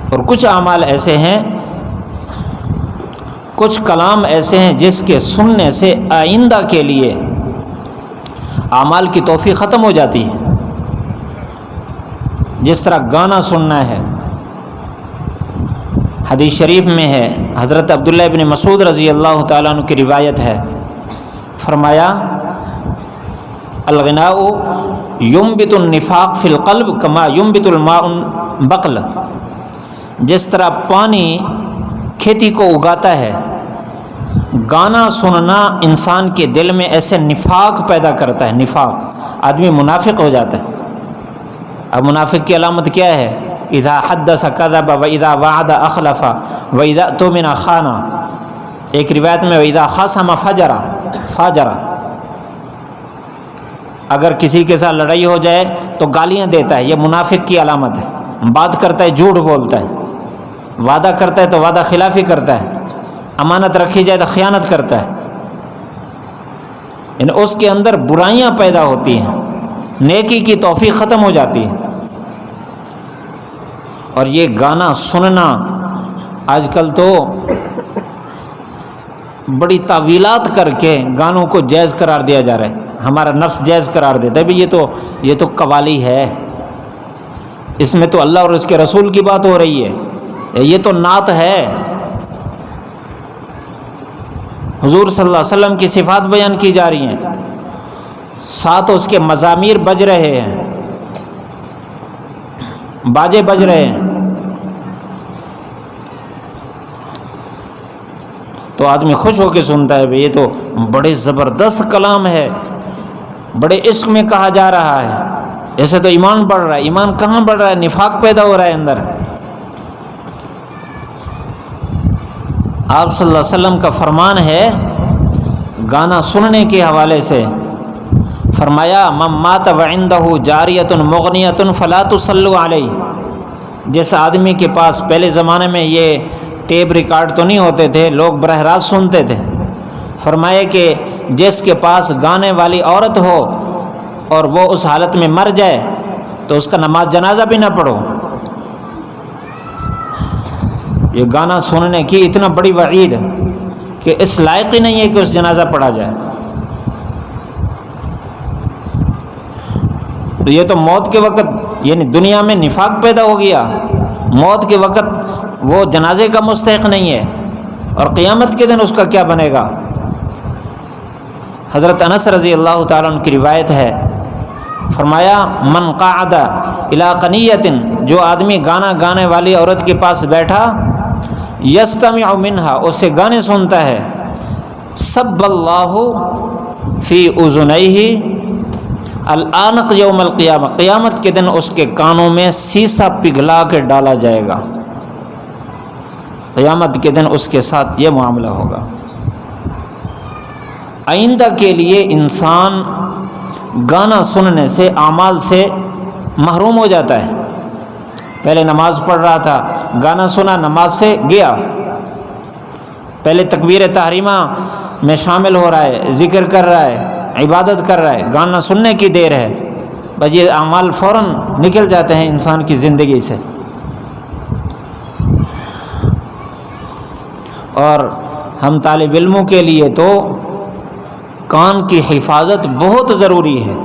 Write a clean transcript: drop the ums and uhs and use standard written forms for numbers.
اور کچھ اعمال ایسے ہیں، کچھ کلام ایسے ہیں جس کے سننے سے آئندہ کے لیے اعمال کی توفیق ختم ہو جاتی ہے، جس طرح گانا سننا ہے۔ حدیث شریف میں ہے، حضرت عبداللہ ابن مسعود رضی اللہ تعالیٰ عنہ کی روایت ہے، فرمایا الغناء ينبت النفاق فی القلب کما ينبت الماء بقل، جس طرح پانی کھیتی کو اگاتا ہے، گانا سننا انسان کے دل میں ایسے نفاق پیدا کرتا ہے، نفاق، آدمی منافق ہو جاتا ہے۔ اب منافق کی علامت کیا ہے؟ اذا حدث کذب واذا وعد اخلف واذا اؤتمن خان، ایک روایت میں واذا خاصم فجر، اگر کسی کے ساتھ لڑائی ہو جائے تو گالیاں دیتا ہے، یہ منافق کی علامت ہے۔ بات کرتا ہے جھوٹ بولتا ہے، وعدہ کرتا ہے تو وعدہ خلافی کرتا ہے، امانت رکھی جائے تو خیانت کرتا ہے، یعنی اس کے اندر برائیاں پیدا ہوتی ہیں، نیکی کی توفیق ختم ہو جاتی ہے۔ اور یہ گانا سننا آج کل تو بڑی تعویلات کر کے گانوں کو جائز قرار دیا جا رہا ہے، ہمارا نفس جائز قرار دیتا ہے، بھئی یہ تو قوالی ہے، اس میں تو اللہ اور اس کے رسول کی بات ہو رہی ہے، یہ تو نعت ہے، حضور صلی اللہ علیہ وسلم کی صفات بیان کی جا رہی ہیں، ساتھ اس کے مزامیر بج رہے ہیں، باجے بج رہے ہیں، تو آدمی خوش ہو کے سنتا ہے، یہ تو بڑے زبردست کلام ہے، بڑے عشق میں کہا جا رہا ہے، ایسے تو ایمان بڑھ رہا ہے۔ ایمان کہاں بڑھ رہا ہے؟ نفاق پیدا ہو رہا ہے اندر۔ آپ صلی اللہ علیہ وسلم کا فرمان ہے گانا سننے کے حوالے سے، فرمایا من مات وعندہ جاریۃ مغنیۃ فلا تصلوا علیہ، جس آدمی کے پاس پہلے زمانے میں یہ ٹیپ ریکارڈ تو نہیں ہوتے تھے، لوگ براہ راست سنتے تھے، فرمایا کہ جس کے پاس گانے والی عورت ہو اور وہ اس حالت میں مر جائے تو اس کا نماز جنازہ بھی نہ پڑھو۔ یہ گانا سننے کی اتنا بڑی وعید کہ اس لائق ہی نہیں ہے کہ اس جنازہ پڑھا جائے۔ تو یہ تو موت کے وقت، یعنی دنیا میں نفاق پیدا ہو گیا، موت کے وقت وہ جنازے کا مستحق نہیں ہے، اور قیامت کے دن اس کا کیا بنے گا؟ حضرت انس رضی اللہ تعالیٰ عنہ کی روایت ہے، فرمایا من قعد الی قنیۃ، جو آدمی گانا گانے والی عورت کے پاس بیٹھا، یستمع منہا، اسے گانے سنتا ہے، سب اللہ فی اذنیہ العنق یوم القیامہ، قیامت کے دن اس کے کانوں میں سیسا پگھلا کے ڈالا جائے گا، قیامت کے دن اس کے ساتھ یہ معاملہ ہوگا۔ آئندہ کے لیے انسان گانا سننے سے، اعمال سے محروم ہو جاتا ہے۔ پہلے نماز پڑھ رہا تھا، گانا سنا، نماز سے گیا، پہلے تکبیر تحریمہ میں شامل ہو رہا ہے، ذکر کر رہا ہے، عبادت کر رہا ہے، گانا سننے کی دیر ہے، بس یہ اعمال فوراً نکل جاتے ہیں انسان کی زندگی سے۔ اور ہم طالب علموں کے لیے تو کان کی حفاظت بہت ضروری ہے۔